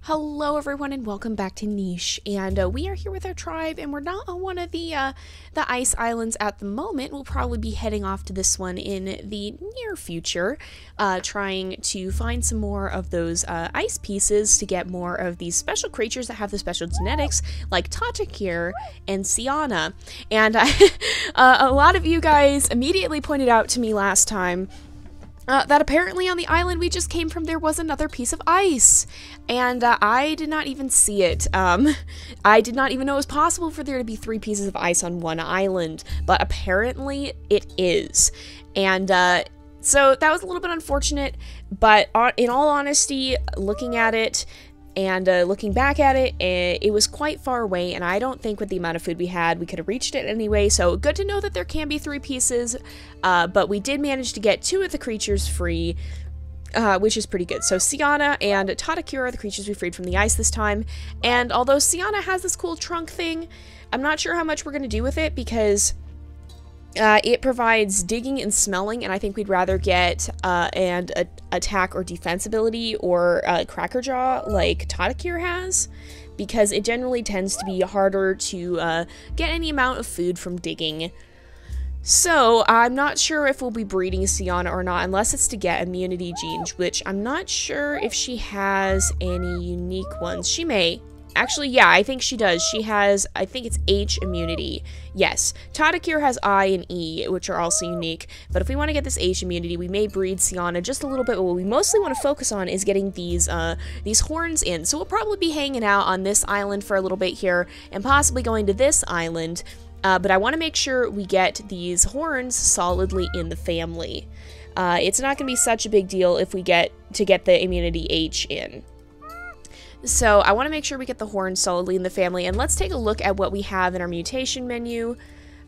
Hello everyone and welcome back to Niche, and we are here with our tribe, and we're not on one of the ice islands at the moment. We'll probably be heading off to this one in the near future, trying to find some more of those ice pieces to get more of these special creatures that have the special genetics, like Tatakir and Siana. And a lot of you guys immediately pointed out to me last time that apparently on the island we just came from, there was another piece of ice. And I did not even see it. I did not even know it was possible for there to be 3 pieces of ice on one island. But apparently it is. And so that was a little bit unfortunate. But in all honesty, looking at it, and looking back at it, it was quite far away, and I don't think with the amount of food we had, we could have reached it anyway, so good to know that there can be 3 pieces, but we did manage to get 2 of the creatures free, which is pretty good. So Siana and Tatakura are the creatures we freed from the ice this time, and although Siana has this cool trunk thing, I'm not sure how much we're going to do with it, because it provides digging and smelling, and I think we'd rather get and attack or defense ability or Cracker Jaw like Tatakir has, because it generally tends to be harder to get any amount of food from digging. So I'm not sure if we'll be breeding Siana or not, unless it's to get immunity genes, which I'm not sure if she has any unique ones. She may. Actually, yeah, I think she does. She has, I think it's H immunity. Yes. Tatakir has I and E, which are also unique. But if we want to get this H immunity, we may breed Siana just a little bit. But what we mostly want to focus on is getting these horns in. So we'll probably be hanging out on this island for a little bit here, and possibly going to this island. But I want to make sure we get these horns solidly in the family. It's not going to be such a big deal if we get the immunity H in. So I want to make sure we get the horns solidly in the family, and let's take a look at what we have in our mutation menu.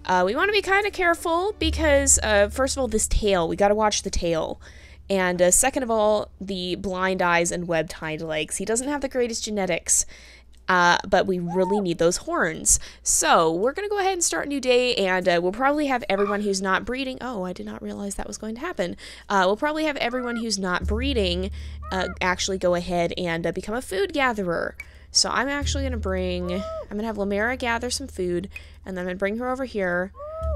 We want to be kind of careful because, first of all, this tail, we got to watch the tail. And second of all, the blind eyes and webbed hind legs. He doesn't have the greatest genetics, but we really need those horns. So we're going to go ahead and start a new day, and we'll probably have everyone who's not breeding. Oh, I did not realize that was going to happen. We'll probably have everyone who's not breeding actually go ahead and become a food gatherer. So I'm actually going to have Lamera gather some food, and then I'm going to bring her over here.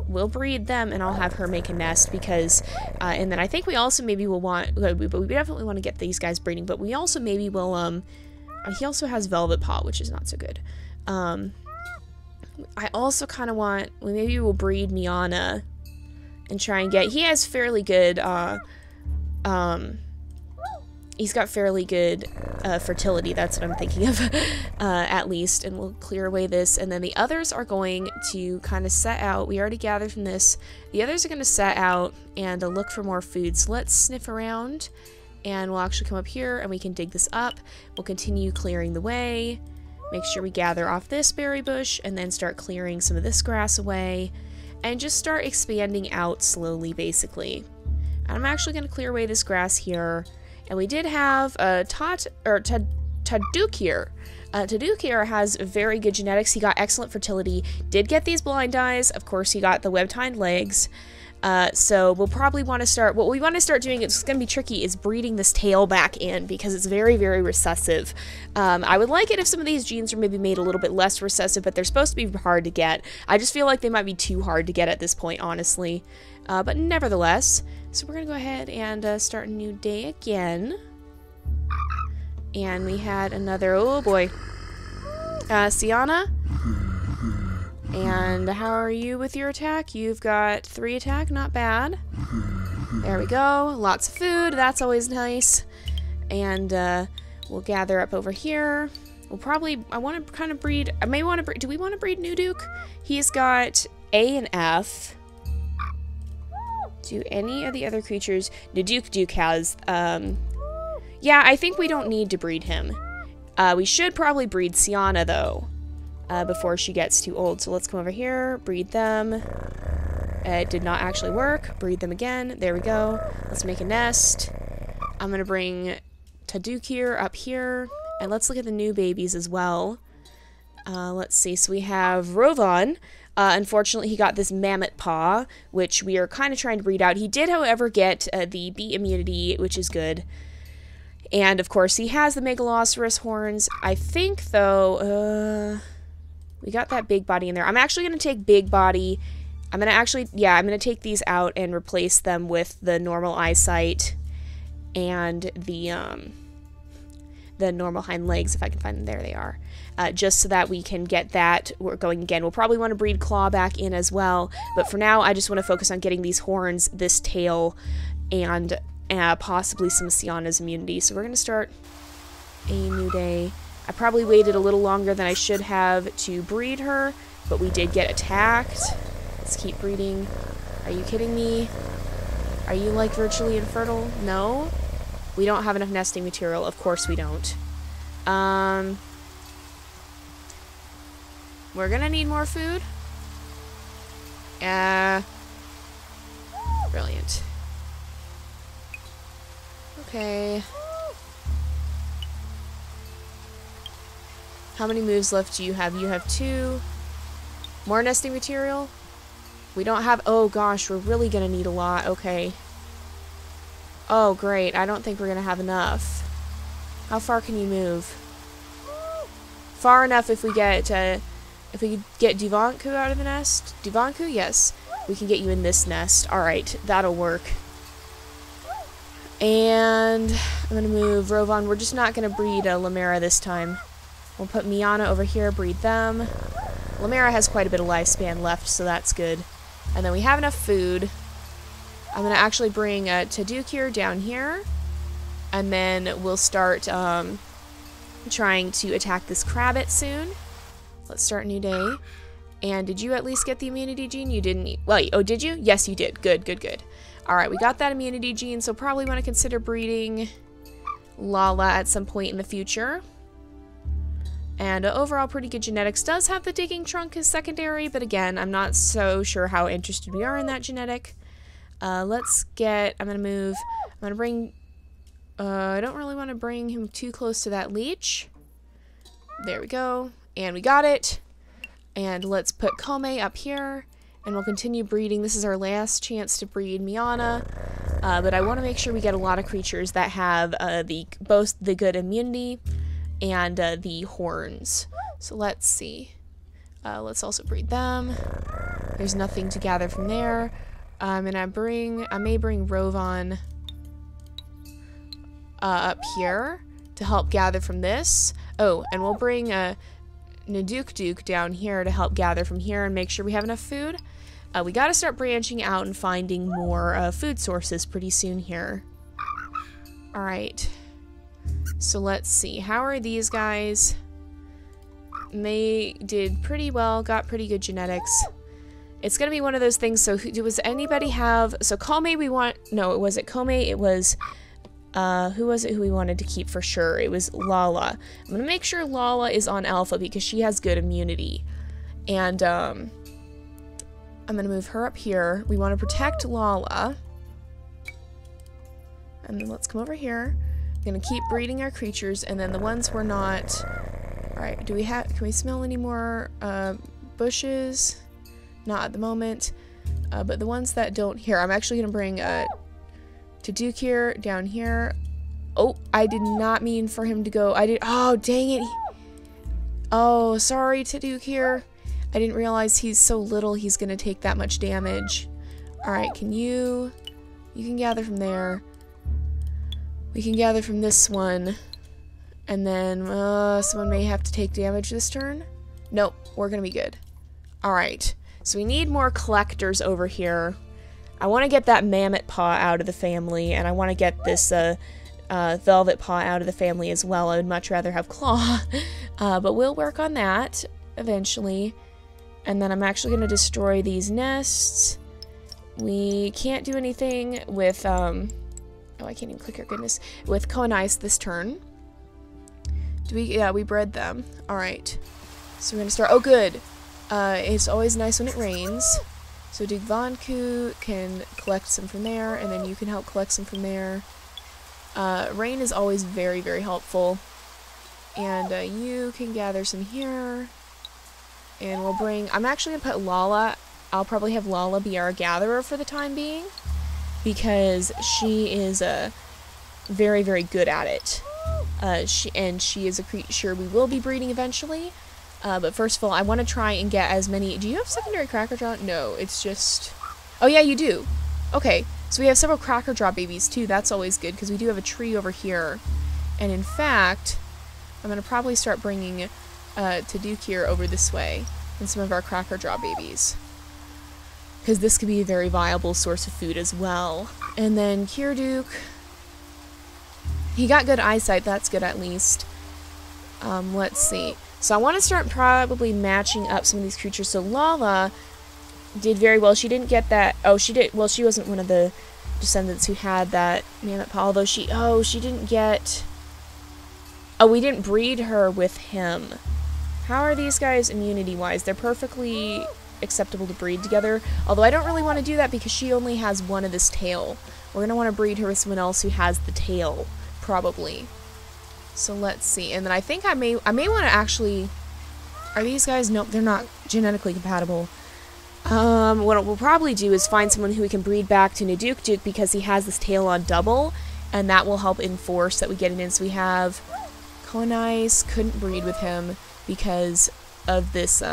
We'll breed them, and I'll have her make a nest, because, and then I think we also maybe will want, but we definitely want to get these guys breeding, but we also maybe will, he also has Velvet Paw, which is not so good. I also kind of want, maybe we'll breed Miana and try and get, he has fairly good, he's got fairly good fertility, that's what I'm thinking of, at least, and we'll clear away this, and then the others are going to kind of set out. We already gathered from this. The others are going to set out and look for more food, so let's sniff around, and we'll actually come up here, and we can dig this up. We'll continue clearing the way, make sure we gather off this berry bush, and then start clearing some of this grass away, and just start expanding out slowly, basically. And I'm actually going to clear away this grass here. And we did have Tadukir. Tadukir has very good genetics. He got excellent fertility. Did get these blind eyes. Of course, he got the webbed hind legs. So we'll probably want to start, what we want to start doing, it's going to be tricky, is breeding this tail back in, because it's very, very recessive. I would like it if some of these genes were maybe made a little bit less recessive, but they're supposed to be hard to get. I just feel like they might be too hard to get at this point, honestly. But nevertheless, so we're going to go ahead and start a new day again. And we had another, oh boy, Siana. And how are you with your attack? You've got 3 attack, not bad. There we go, lots of food, that's always nice. And we'll gather up over here. We'll probably, I want to kind of breed, I may want to breed, do we want to breed New Duke? He's got A and F. Do any of the other creatures, Duke has, yeah, I think we don't need to breed him. We should probably breed Siana, though, before she gets too old. So let's come over here, breed them. It did not actually work. Breed them again. There we go. Let's make a nest. I'm going to bring Tadukir up here, and let's look at the new babies as well. Let's see, so we have Rovan. Unfortunately, he got this mammoth paw, which we are kind of trying to breed out. He did, however, get the bee immunity, which is good. And of course he has the Megalosaurus horns. I think though, we got that big body in there. I'm actually going to take big body. I'm going to take these out and replace them with the normal eyesight and the normal hind legs, if I can find them. There they are. Just so that we can get that going again. We'll probably want to breed Claw back in as well, but for now I just want to focus on getting these horns, this tail, and possibly some Sienna's immunity. So we're going to start a new day. I probably waited a little longer than I should have to breed her, but we did get attacked. Let's keep breeding. Are you kidding me? Are you like virtually infertile? No? We don't have enough nesting material. Of course we don't. We're gonna need more food. Brilliant. Okay. How many moves left do you have? You have 2. More nesting material? We don't have... Oh gosh, we're really gonna need a lot. Okay. Oh great, I don't think we're gonna have enough. How far can you move? Far enough if we get Duvanku out of the nest. Duvanku? Yes. We can get you in this nest. Alright, that'll work. And I'm gonna move Rovan. We're just not gonna breed Lamera this time. We'll put Miana over here, breed them. Lamera has quite a bit of lifespan left, so that's good. And then we have enough food. I'm going to actually bring Tadukir down here. And then we'll start trying to attack this Krabbit soon. Let's start a new day. And did you at least get the immunity gene? You didn't. Well, oh, did you? Yes, you did. Good, good, good. Alright, we got that immunity gene, so probably want to consider breeding Lala at some point in the future. And overall pretty good genetics. Does have the digging trunk as secondary, but again, I'm not so sure how interested we are in that genetic. Let's get, I'm gonna bring, I don't really want to bring him too close to that leech. There we go. And we got it. And let's put Kome up here, and we'll continue breeding. This is our last chance to breed Miana. But I want to make sure we get a lot of creatures that have both the good immunity and the horns. So let's see. Let's also breed them. There's nothing to gather from there. And I may bring Rovan up here to help gather from this. Oh, and we'll bring Naduk down here to help gather from here and make sure we have enough food. We gotta start branching out and finding more food sources pretty soon here. Alright. So let's see, how are these guys? They did pretty well, got pretty good genetics. It's gonna be one of those things, so does anybody have, so Kome we want, no, it wasn't Kome, it was, who was it who we wanted to keep for sure? It was Lala. I'm gonna make sure Lala is on Alpha because she has good immunity. And, I'm gonna move her up here. We want to protect Lala. And then let's come over here. Gonna keep breeding our creatures, and then the ones we're not. Alright, can we smell any more bushes? Not at the moment. But the ones that don't, here, I'm actually gonna bring Tadukir down here. Oh, I did not mean for him to go. Oh, dang it. Oh, sorry, Tadukir. I didn't realize he's so little he's gonna take that much damage. Alright, you can gather from there. We can gather from this one. And then, someone may have to take damage this turn. Nope, we're gonna be good. Alright, so we need more collectors over here. I want to get that Mammoth Paw out of the family, and I want to get this, Velvet Paw out of the family as well. I would much rather have Claw. But we'll work on that eventually. And then I'm actually going to destroy these nests. We can't do anything with, oh, I can't even click her, goodness. With Koanice this turn. Yeah, we bred them. Alright. So we're going to start, oh good. It's always nice when it rains. So Dugvanku can collect some from there, and then you can help collect some from there. Rain is always very, very helpful. And you can gather some here. And we'll bring, I'm actually going to put Lala, I'll probably have Lala be our gatherer for the time being. Because she is very, very good at it. She is a creature we will be breeding eventually. But first of all, I want to try and get as many... Do you have secondary crackerjaw? No, it's just... Oh yeah, you do. Okay, so we have several crackerjaw babies too. That's always good because we do have a tree over here. And in fact, I'm going to probably start bringing Tadukir over this way and some of our crackerjaw babies, because this could be a very viable source of food as well. And then Kirduk, he got good eyesight. That's good at least. Let's see. So I want to start probably matching up some of these creatures. So Lala did very well. She didn't get that. Oh, she did. Well, she wasn't one of the descendants who had that mammoth paw. Although she didn't get... Oh, we didn't breed her with him. How are these guys immunity-wise? They're perfectly acceptable to breed together. Although I don't really want to do that because she only has one of this tail. We're going to want to breed her with someone else who has the tail, probably. So let's see. And then I think I may want to actually... Are these guys? Nope, they're not genetically compatible. What we'll probably do is find someone who we can breed back to Nadukduk because he has this tail on double, and that will help enforce that we get it in. So we have Konais, couldn't breed with him because of this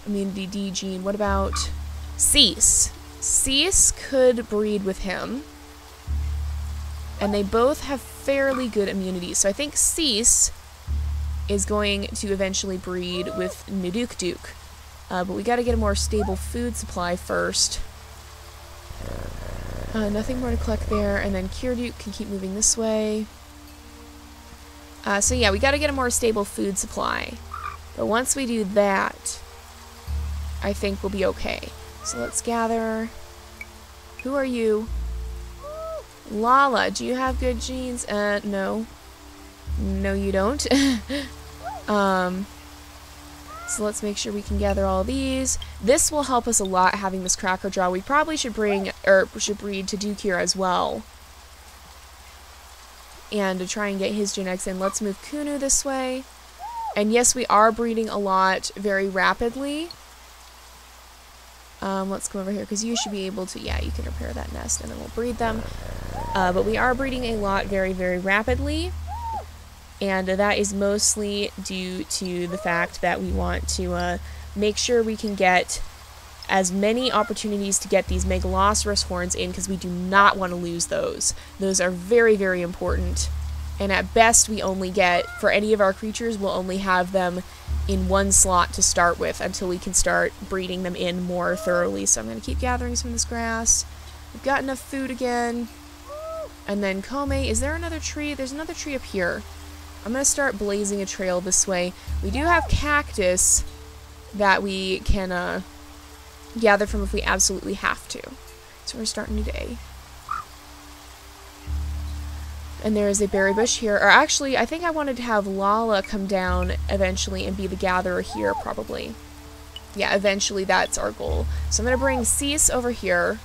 immunity D gene. What about Cease? Cease could breed with him, and they both have fairly good immunity. So I think Cease is going to eventually breed with Nadukduk. But we gotta get a more stable food supply first. Nothing more to collect there, and then Kirduk can keep moving this way. So yeah, we gotta get a more stable food supply. But once we do that, I think we'll be okay. So let's gather. Who are you? Lala, do you have good genes? No. No, you don't. So let's make sure we can gather all these. This will help us a lot, having this crackerjaw. We probably should breed Tadukir as well. And to try and get his genetics in, let's move Kunu this way. And yes, we are breeding a lot very rapidly. Let's come over here, because you should be able to... Yeah, you can repair that nest, and then we'll breed them. But we are breeding a lot very, very rapidly. And that is mostly due to the fact that we want to make sure we can get as many opportunities to get these Megalosaurus horns in, because we do not want to lose those. Those are very, very important. And at best, we only get, for any of our creatures, we'll only have them in one slot to start with until we can start breeding them in more thoroughly. So I'm going to keep gathering some of this grass. We've got enough food again. And then Kome, is there another tree? There's another tree up here. I'm going to start blazing a trail this way. We do have cactus that we can gather from if we absolutely have to. So we're starting today. And there is a berry bush here. Or actually, I think I wanted to have Lala come down eventually and be the gatherer here, probably. Yeah, eventually that's our goal. So I'm going to bring Cease over here.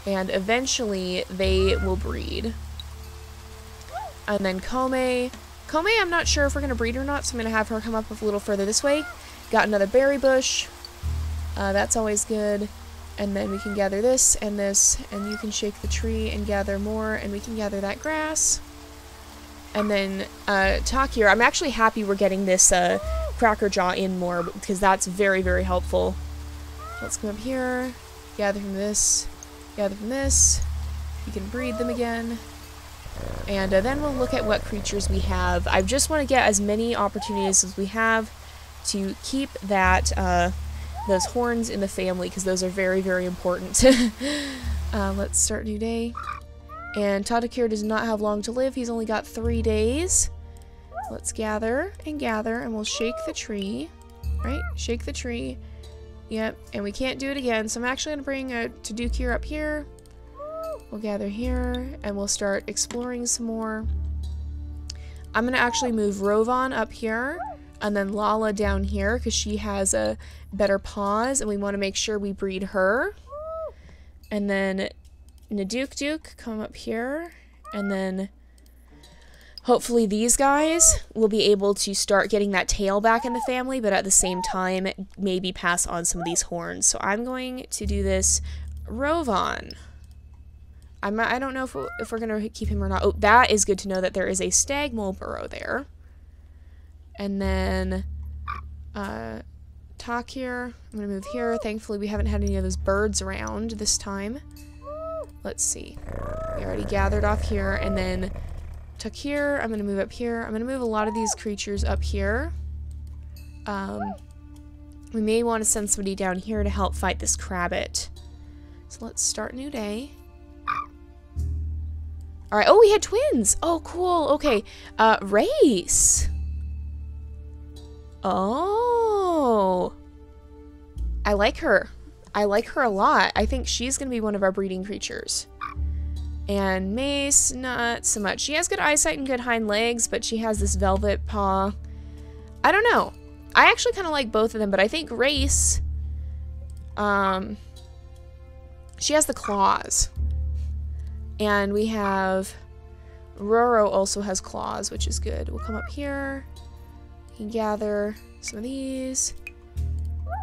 And eventually they will breed. And then Kome. Kome, I'm not sure if we're going to breed or not, so I'm going to have her come up a little further this way. Got another berry bush. That's always good. And then we can gather this, and you can shake the tree and gather more, and we can gather that grass. And then Takir, I'm actually happy we're getting this crackerjaw in more, because that's very, very helpful. Let's come up here, gather from this, gather from this. You can breed them again. And then we'll look at what creatures we have. I just want to get as many opportunities as we have to keep that, those horns in the family, because those are very, very important. Let's start a new day. And Tadukir does not have long to live. He's only got 3 days. Let's gather, and we'll shake the tree. Right? Shake the tree. Yep, and we can't do it again, so I'm actually going to bring Tadukir up here. We'll gather here, and we'll start exploring some more. I'm going to actually move Rovan up here, and then Lala down here, because she has a better paws, and we want to make sure we breed her. And then Nadukduk, come up here, and then hopefully these guys will be able to start getting that tail back in the family, but at the same time, maybe pass on some of these horns. So I'm going to do this. Rovan. I don't know if we're gonna keep him or not. Oh, that is good to know that there is a stag mole burrow there. And then, talk here. I'm gonna move here. Thankfully, we haven't had any of those birds around this time. Let's see. We already gathered off here, and then tuck here. I'm gonna move up here. I'm gonna move a lot of these creatures up here. We may want to send somebody down here to help fight this crabbit. So let's start a new day. Alright, oh, we had twins! Oh, cool, okay. Race! Oh! I like her. I like her a lot. I think she's gonna be one of our breeding creatures. And Mace, not so much. She has good eyesight and good hind legs, but she has this velvet paw. I don't know. I actually kind of like both of them, but I think Race, she has the claws. And we have Roro also has claws, which is good. We'll come up here. We can gather some of these.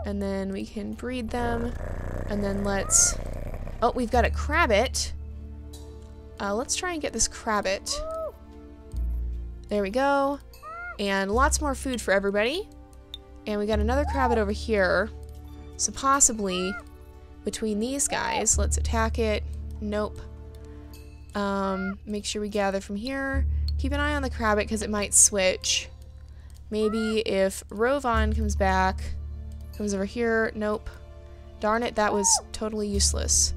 And then we can breed them. And then let's... Oh, we've got a crabbit. Let's try and get this crabbit. There we go. And lots more food for everybody. And we got another crabbit over here. So possibly between these guys, let's attack it. Nope. Make sure we gather from here. Keep an eye on the crabbit because it might switch. Maybe if Rovan comes back, comes over here. Nope. Darn it, that was totally useless.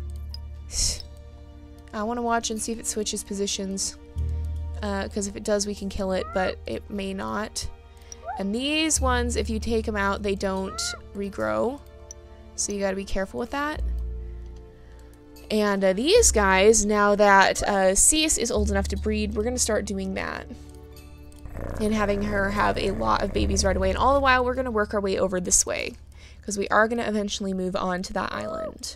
I want to watch and see if it switches positions. Because if it does, we can kill it, but it may not. And these ones, if you take them out, they don't regrow. So you gotta be careful with that. And these guys, now that Cease is old enough to breed, we're gonna start doing that. And having her have a lot of babies right away. And all the while, we're gonna work our way over this way. Because we are gonna eventually move on to that island.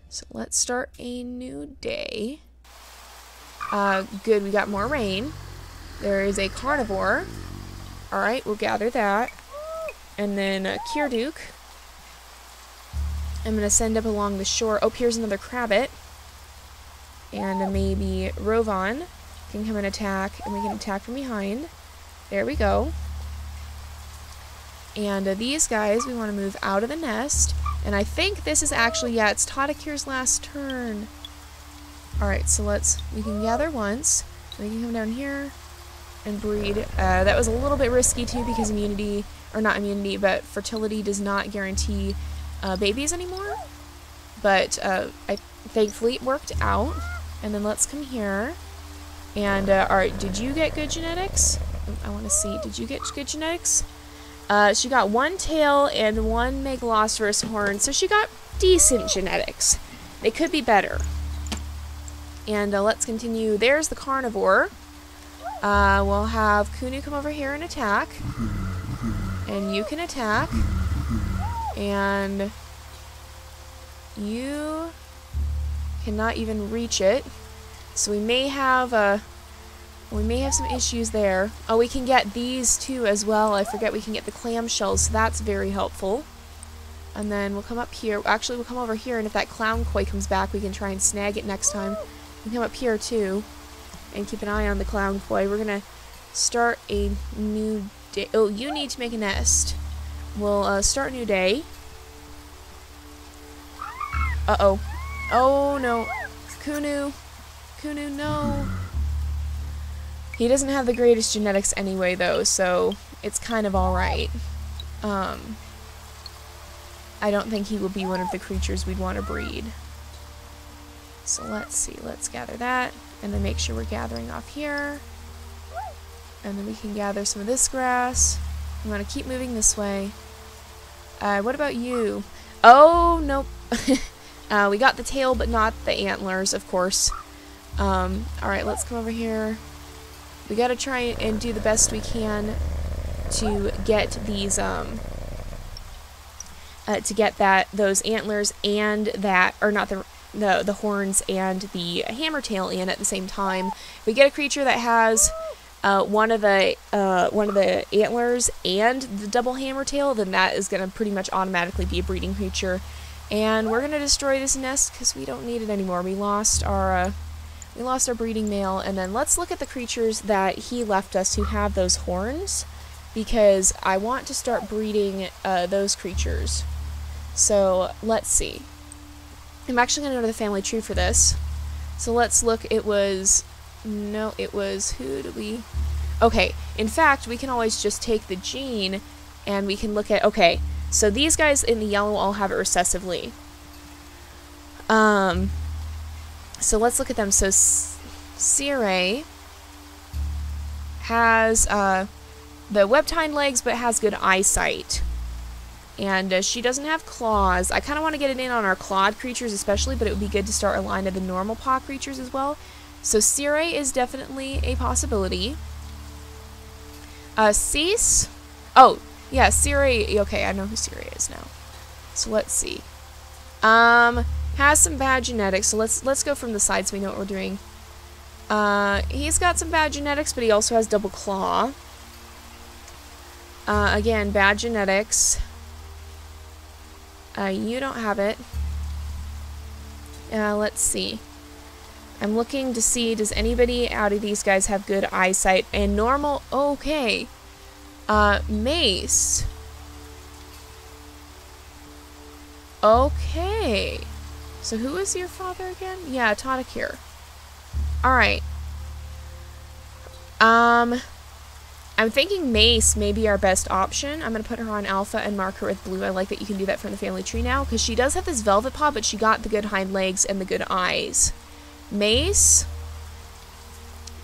So let's start a new day. Good, we got more rain. There is a carnivore. Alright, we'll gather that. And then Kirduk. I'm going to send up along the shore. Oh, here's another crabbit. And maybe Rovan can come and attack. And we can attack from behind. There we go. And these guys, we want to move out of the nest. And I think this is actually, yeah, it's Tadakir's last turn. Alright, so we can gather once. We can come down here and breed. That was a little bit risky too because immunity, or not immunity, but fertility does not guarantee babies anymore. But thankfully it worked out. And then let's come here. And, alright, did you get good genetics? I want to see. Did you get good genetics? She got one tail and one Megalosaurus horn, so she got decent genetics. They could be better. And let's continue. There's the carnivore. We'll have Kunu come over here and attack. And you can attack. And you cannot even reach it. So we may have some issues there. Oh, we can get these too as well. I forget we can get the clamshells, so that's very helpful. And then we'll come up here. Actually, we'll come over here, and if that clown koi comes back, we can try and snag it next time. We can come up here too and keep an eye on the clown koi. We're gonna start a new day. Oh, you need to make a nest. We'll start a new day. Uh-oh. Oh, no. Kunu. Kunu, no. He doesn't have the greatest genetics anyway, though, so it's kind of alright. I don't think he will be one of the creatures we'd want to breed. So let's see. Let's gather that. And then make sure we're gathering off here. And then we can gather some of this grass. I'm going to keep moving this way. What about you? Oh, nope. We got the tail, but not the antlers, of course. Alright, let's come over here. We gotta try and do the best we can to get these, to get those antlers and that, or not the horns and the hammer tail in at the same time. If we get a creature that has one of the antlers and the double hammer tail, then that is gonna pretty much automatically be a breeding creature. And we're gonna destroy this nest because we don't need it anymore. We lost our We lost our breeding male, and then let's look at the creatures that he left us who have those horns, because I want to start breeding those creatures. So let's see. I'm actually going to go to the family tree for this. So let's look. It was, no, it was, who did we, okay, in fact, we can always just take the gene and we can look at, okay, so these guys in the yellow all have it recessively. So let's look at them. So Cirre has the webbed hind legs, but has good eyesight. And she doesn't have claws. I kind of want to get it in on our clawed creatures especially, but it would be good to start a line of the normal paw creatures as well. So Cirre is definitely a possibility. Cease. Oh, yeah, Cirre. Okay, I know who Cirre is now. So let's see. Has some bad genetics, so let's go from the side so we know what we're doing. He's got some bad genetics, but he also has double claw. Again, bad genetics. You don't have it. Let's see. I'm looking to see, does anybody out of these guys have good eyesight and normal? Okay. Mace. Okay. So who is your father again? Yeah, Tadakir. Alright. I'm thinking Mace may be our best option. I'm going to put her on alpha and mark her with blue. I like that you can do that from the family tree now, because she does have this velvet paw, but she got the good hind legs and the good eyes. Mace.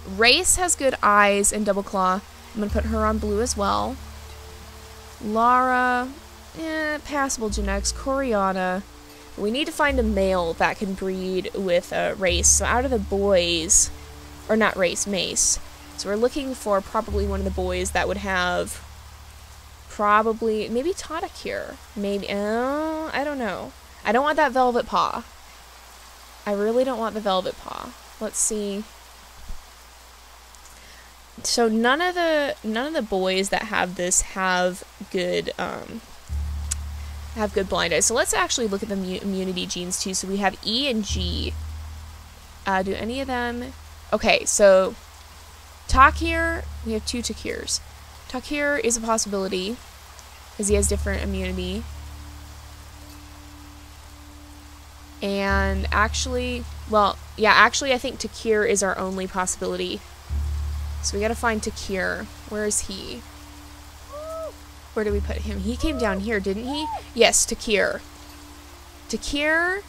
Race has good eyes and double claw. I'm going to put her on blue as well. Lara. Passable genetics. Coriana. We need to find a male that can breed with Race. So out of the boys, or not Race, Mace. So we're looking for probably one of the boys that would have probably, maybe Tadakir. Maybe, I don't know. I don't want that velvet paw. I really don't want the velvet paw. Let's see. So none of the boys that have this have good blind eyes. So let's actually look at the immunity genes too. So we have E and G. Do any of them? Okay, so Takir, we have two Takirs. Takir is a possibility because he has different immunity. And actually, well, yeah, actually I think Takir is our only possibility. So we gotta find Takir. Where is he? Where did we put him? He came down here, didn't he? Yes, Takir. Takir.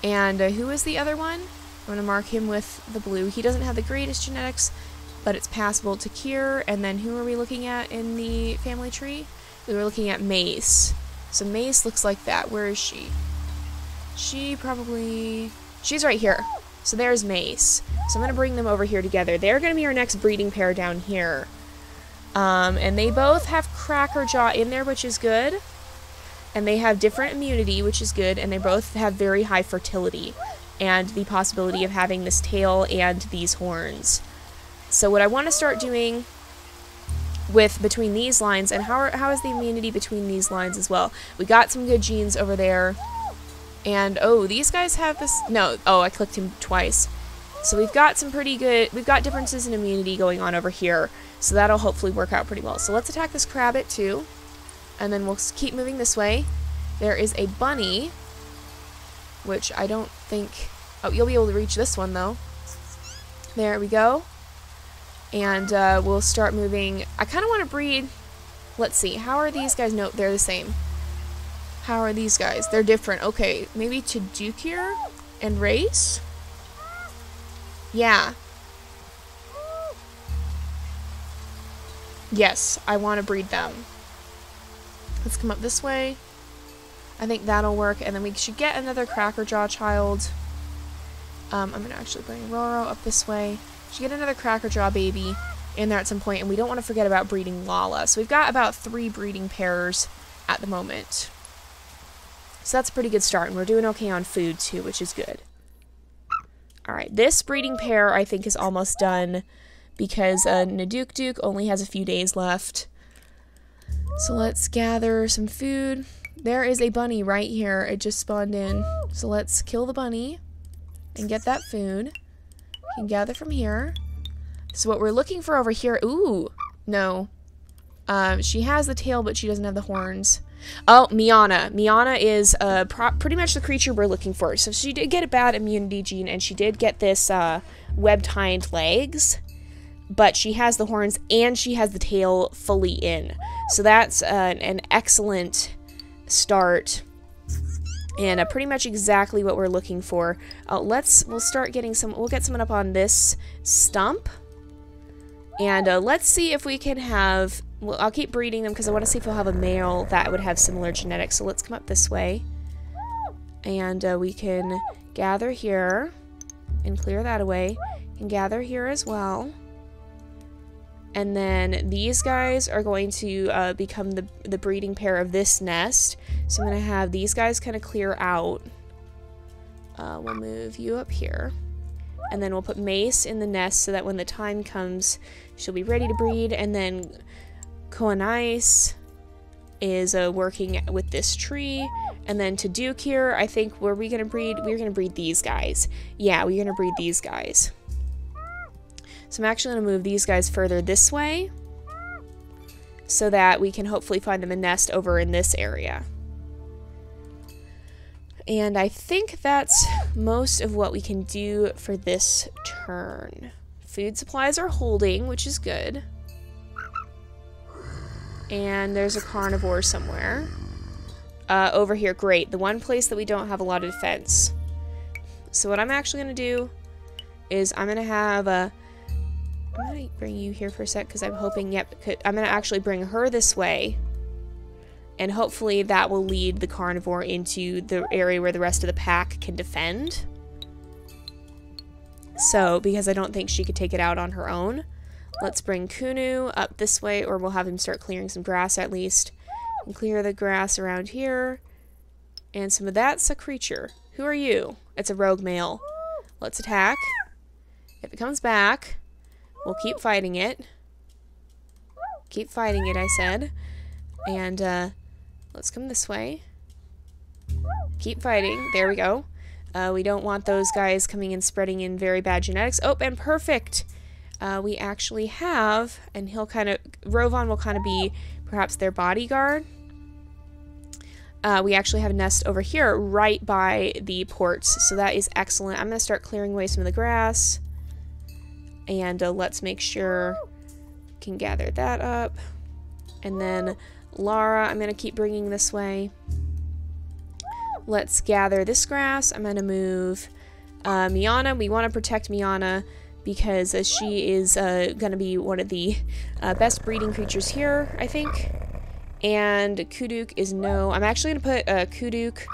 And who is the other one? I'm going to mark him with the blue. He doesn't have the greatest genetics, but it's passable. Takir. And then who are we looking at in the family tree? We were looking at Mace. So Mace looks like that. Where is she? She probably... She's right here. So there's Mace. So I'm going to bring them over here together. They're going to be our next breeding pair down here. And they both have Cracker Jaw in there, which is good. And they have different immunity, which is good. And they both have very high fertility. And the possibility of having this tail and these horns. So what I want to start doing with between these lines, and how is the immunity between these lines as well? We got some good genes over there. And, oh, these guys have this... No, oh, I clicked him twice. So we've got some pretty good... We've got differences in immunity going on over here. So that'll hopefully work out pretty well. So let's attack this Crabbit too. And then we'll keep moving this way. There is a bunny, which I don't think... Oh, you'll be able to reach this one, though. There we go. And we'll start moving. I kind of want to breed... Let's see. How are these guys? Nope, they're the same. How are these guys? They're different. Okay, maybe Tadukir and Race? Yeah. Yes, I want to breed them. Let's come up this way. I think that'll work. And then we should get another Crackerjaw child. I'm going to actually bring Roro up this way. Should get another Crackerjaw baby in there at some point. And we don't want to forget about breeding Lala. So we've got about 3 breeding pairs at the moment. So that's a pretty good start. And we're doing okay on food too, which is good. Alright, this breeding pair I think is almost done. Because Nadukduk only has a few days left. So let's gather some food. There is a bunny right here. It just spawned in. So let's kill the bunny and get that food. Can gather from here. So what we're looking for over here... Ooh! No. She has the tail, but she doesn't have the horns. Oh, Miana. Miana is pretty much the creature we're looking for. So she did get a bad immunity gene, and she did get this webbed hind legs. But she has the horns, and she has the tail fully in. So that's an excellent start. And pretty much exactly what we're looking for. We'll start getting we'll get someone up on this stump. And let's see if we can have, well, I'll keep breeding them because I want to see if we'll have a male that would have similar genetics. So let's come up this way. And we can gather here and clear that away. And gather here as well. And then these guys are going to become the breeding pair of this nest. So I'm going to have these guys kind of clear out. We'll move you up here. And then we'll put Mace in the nest so that when the time comes, she'll be ready to breed. And then Koanais is working with this tree. And then to Duke here, I think, were we going to breed? We're going to breed these guys. Yeah, we're going to breed these guys. So I'm actually going to move these guys further this way so that we can hopefully find them a nest over in this area. And I think that's most of what we can do for this turn. Food supplies are holding, which is good. And there's a carnivore somewhere. Over here, great. The one place that we don't have a lot of defense. So what I'm actually going to do is I'm going to have a... I'm going to bring you here for a sec because I'm hoping, yep, I'm going to actually bring her this way. And hopefully that will lead the carnivore into the area where the rest of the pack can defend. So, because I don't think she could take it out on her own. Let's bring Kunu up this way, or we'll have him start clearing some grass at least. And clear the grass around here. And some of that's a creature. Who are you? It's a rogue male. Let's attack. If it comes back... we'll keep fighting it. Keep fighting it, I said. And, let's come this way. Keep fighting. There we go. We don't want those guys coming and spreading in very bad genetics. Oh, and perfect! We actually have, and he'll kind of, Rovan will kind of be perhaps their bodyguard. We actually have a nest over here right by the ports, so that is excellent. I'm going to start clearing away some of the grass. And let's make sure we can gather that up. And then Lara, I'm going to keep bringing this way. Let's gather this grass. I'm going to move Miana. We want to protect Miana because she is going to be one of the best breeding creatures here, I think. And Kuduk is no... I'm actually going to put Kuduk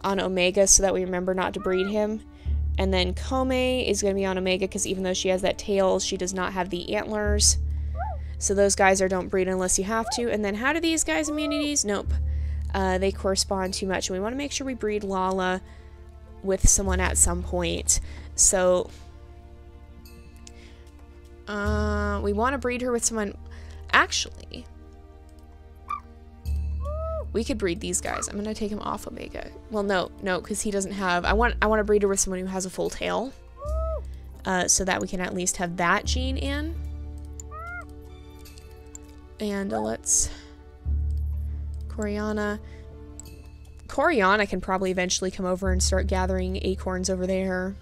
on Omega so that we remember not to breed him. And then Kome is going to be on Omega because even though she has that tail, she does not have the antlers. So those guys don't breed unless you have to. And then how do these guys immunities? Nope. They correspond too much. And we want to make sure we breed Lala with someone at some point. So we want to breed her with someone... Actually... we could breed these guys. I'm gonna take him off Omega. Well, no, because he doesn't have... I want to breed her with someone who has a full tail. So that we can at least have that gene in. And let's... Coriana can probably eventually come over and start gathering acorns over there.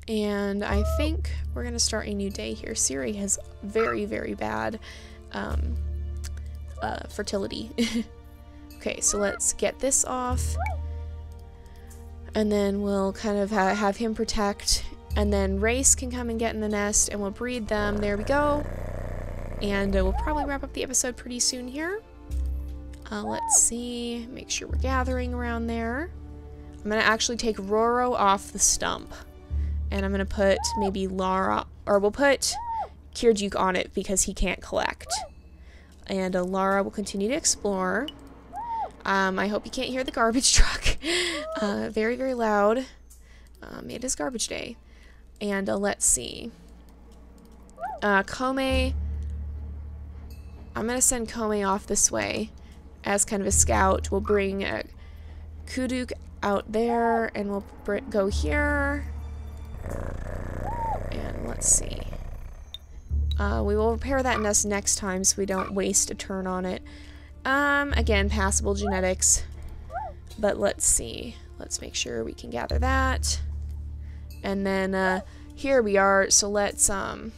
And I think we're gonna start a new day here. Siri has very, very bad... fertility. Okay, so let's get this off. And then we'll kind of have him protect. And then Race can come and get in the nest and we'll breed them. There we go. And we'll probably wrap up the episode pretty soon here. Let's see. Make sure we're gathering around there. I'm going to actually take Roro off the stump. And I'm going to put maybe Lara, or we'll put Kirduke on it because he can't collect. And Lara will continue to explore. I hope you can't hear the garbage truck. Very, very loud. It is garbage day. And let's see. Kome. I'm going to send Kome off this way as kind of a scout. We'll bring Kuduk out there and we'll go here. And let's see. We will repair that nest next time so we don't waste a turn on it. Again, passable genetics. But let's see. Let's make sure we can gather that. And then, here we are. So let's, I'm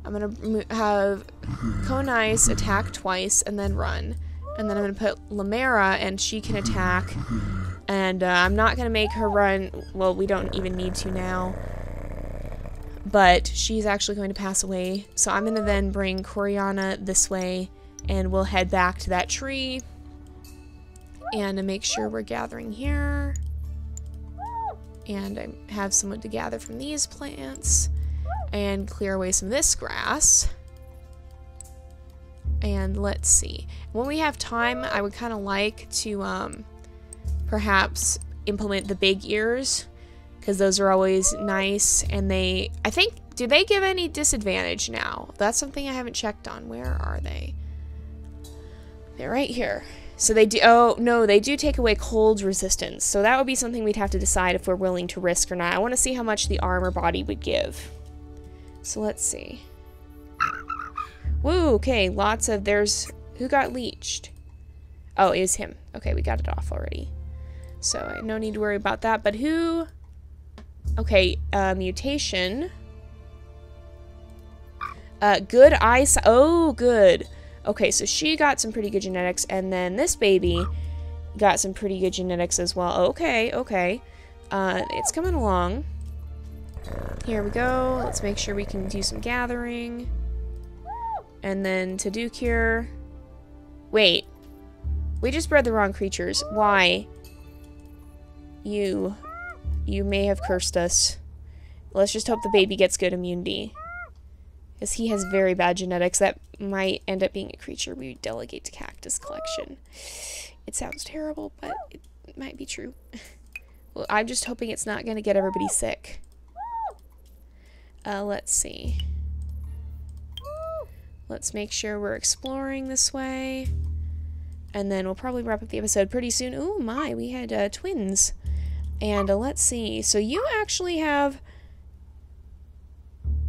gonna have Conice attack twice and then run. And then I'm gonna put Lamera and she can attack. And, I'm not gonna make her run. Well, we don't even need to now. But she's actually going to pass away. So I'm going to then bring Coriana this way, and we'll head back to that tree. And to make sure we're gathering here. And I have someone to gather from these plants. And clear away some of this grass. And let's see. When we have time, I would kind of like to perhaps implement the big ears. Because those are always nice, and I think, do they give any disadvantage now? That's something I haven't checked on. Where are they? They're right here. So they do, oh, no, they do take away cold resistance. So that would be something we'd have to decide if we're willing to risk or not. I want to see how much the armor body would give. So let's see. Woo, okay, lots of, who got leeched? Oh, it was him. Okay, we got it off already. So no need to worry about that, but who... Okay, mutation. Good eyesight. Oh, good. Okay, so she got some pretty good genetics, and then this baby got some pretty good genetics as well. Okay, okay. It's coming along. Here we go. Let's make sure we can do some gathering. And then to do cure. Wait. We just bred the wrong creatures. Why? You may have cursed us. Let's just hope the baby gets good immunity. Because he has very bad genetics. That might end up being a creature we delegate to Cactus Collection. It sounds terrible, but it might be true. Well, I'm just hoping it's not going to get everybody sick. Let's see. Let's make sure we're exploring this way. And then we'll probably wrap up the episode pretty soon. Oh my, we had twins. And let's see. So you actually have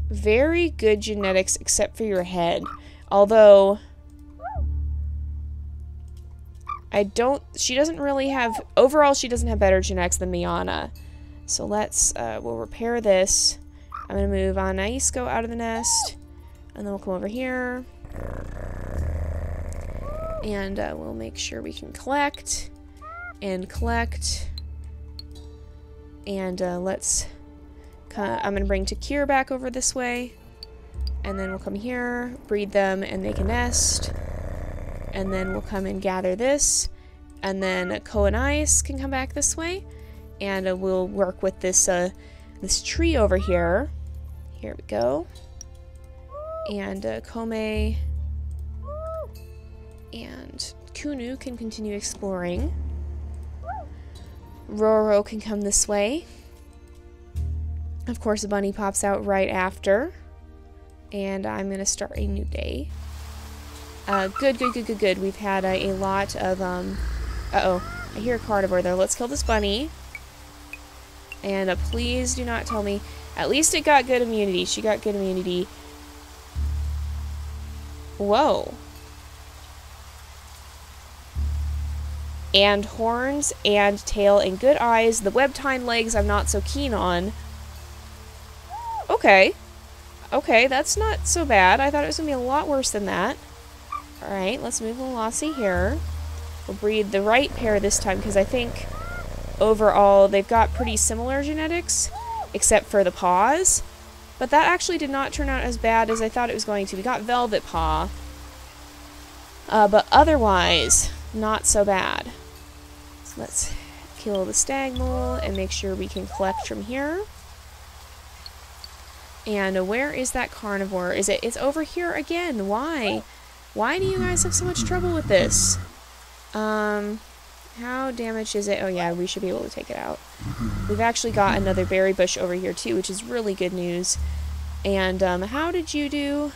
very good genetics except for your head. Although she doesn't really have, overall she doesn't have better genetics than Miana. So let's, we'll repair this. I'm going to move Anaisco out of the nest. And then we'll come over here. And we'll make sure we can collect. And collect. And let's, I'm going to bring Takir back over this way. And then we'll come here, breed them, and make a nest. And then we'll come and gather this. And then Ko and Ice can come back this way. And we'll work with this, this tree over here. Here we go. And Kome and Kunu can continue exploring. Roro can come this way. Of course, a bunny pops out right after. And I'm going to start a new day. Good. We've had a lot of, uh-oh. I hear a carnivore there. Let's kill this bunny. And please do not tell me. At least it got good immunity. She got good immunity. Whoa. And horns, and tail, and good eyes. The web-tined legs I'm not so keen on. Okay. Okay, that's not so bad. I thought it was going to be a lot worse than that. Alright, let's move Lassie here. We'll breed the right pair this time, because I think overall they've got pretty similar genetics, except for the paws. But that actually did not turn out as bad as I thought it was going to. We got Velvet Paw. But otherwise, not so bad. So let's kill the stag mole and make sure we can collect from here. And where is that carnivore? It's over here again. Why? Why do you guys have so much trouble with this? How damaged is it? Oh yeah, we should be able to take it out. We've actually got another berry bush over here too, which is really good news. And how did you do?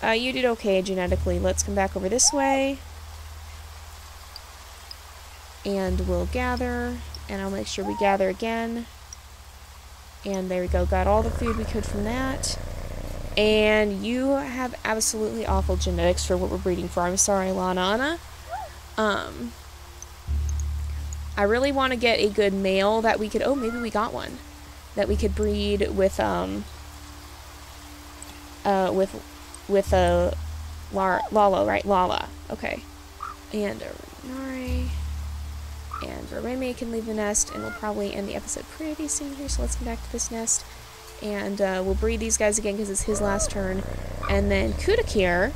You did okay genetically. Let's come back over this way. And we'll gather. And I'll make sure we gather again. And there we go. Got all the food we could from that. And you have absolutely awful genetics for what we're breeding for. I'm sorry, Lana. I really want to get a good male that we could... Oh, maybe we got one. That we could breed with Lalo, right? Lala. Okay. And Renare. And Reme can leave the nest, and we'll probably end the episode pretty soon here, so let's come back to this nest. And we'll breed these guys again because it's his last turn. And then Kudakir.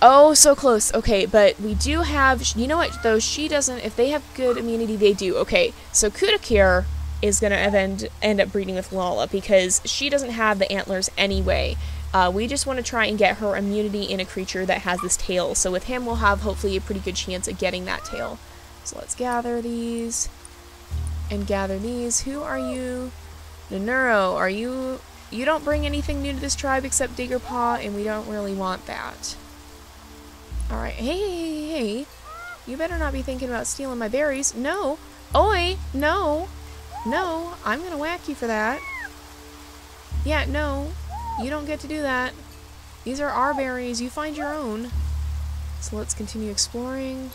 Oh, so close. Okay, but we do have... You know what, though? She doesn't... If they have good immunity, they do. Okay, so Kudakir is going to end up breeding with Lala because she doesn't have the antlers anyway. We just want to try and get her immunity in a creature that has this tail. So with him, we'll have hopefully a pretty good chance at getting that tail. So let's gather these. And gather these. Who are you? Nanuro, are you... You don't bring anything new to this tribe except Digger Paw, and we don't really want that. Alright, hey. You better not be thinking about stealing my berries. No. Oi, no. No, I'm gonna whack you for that. Yeah, no. You don't get to do that. These are our berries. You find your own. So let's continue exploring.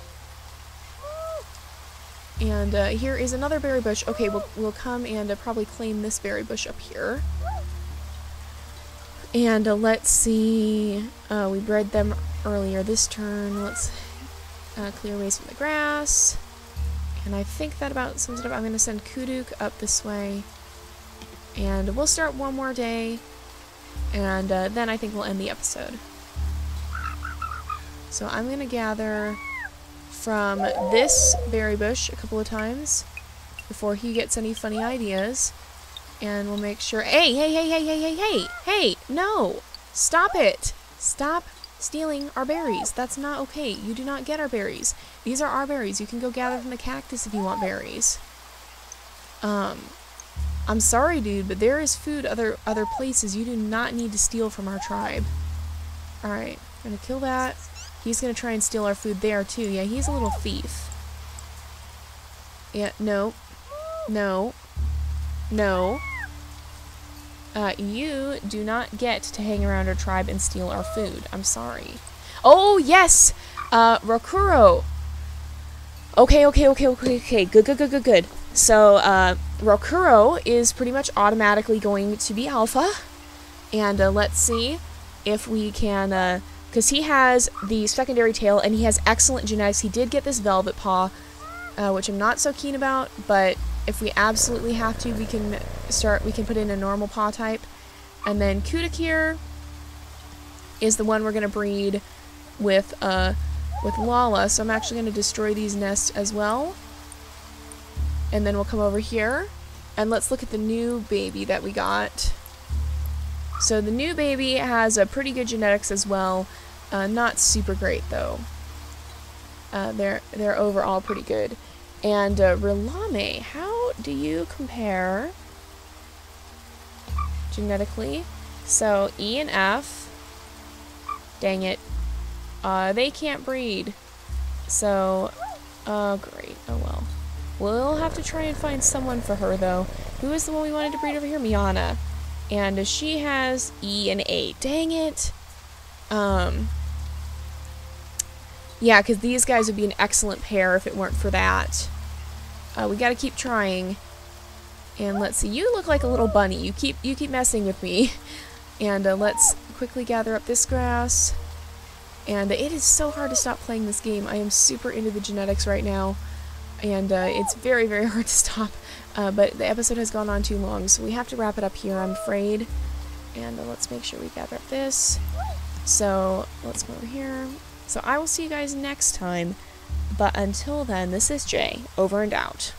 And here is another berry bush. Okay, we'll come and probably claim this berry bush up here. And let's see. We bred them earlier this turn. Let's clear away some of the grass. And I think that about sums it up. I'm going to send Kuduk up this way. And we'll start one more day. And then I think we'll end the episode. So I'm going to gather from this berry bush a couple of times before he gets any funny ideas. And we'll make sure... Hey, no! Stop it! Stop stealing our berries. That's not okay. You do not get our berries. These are our berries. You can go gather from the cactus if you want berries. I'm sorry, dude, but there is food other places. You do not need to steal from our tribe. Alright, I'm gonna kill that. He's gonna try and steal our food there, too. Yeah, he's a little thief. Yeah, no. No. No. You do not get to hang around our tribe and steal our food. I'm sorry. Oh, yes! Rokuro. Okay. Good. So, Rokuro is pretty much automatically going to be alpha. And let's see if we can, because he has the secondary tail and he has excellent genetics. He did get this velvet paw, which I'm not so keen about, but if we absolutely have to, we can put in a normal paw type. And then Kudakir is the one we're going to breed with Lala, so I'm actually going to destroy these nests as well. And then we'll come over here, and let's look at the new baby that we got. So the new baby has a pretty good genetics as well. Not super great, though. They're overall pretty good. And Rilame, how do you compare genetically? So E and F. Dang it. They can't breed. So, great. Oh well. We'll have to try and find someone for her, though. Who is the one we wanted to breed over here? Miana. And she has E and A. Dang it. Yeah, because these guys would be an excellent pair if it weren't for that. We gotta keep trying. And let's see. You look like a little bunny. You keep messing with me. And let's quickly gather up this grass. And it is so hard to stop playing this game. I am super into the genetics right now. And it's very, very hard to stop. But the episode has gone on too long, so we have to wrap it up here, I'm afraid. And let's make sure we gather up this. So let's go over here. So I will see you guys next time. But until then, this is Jay, over and out.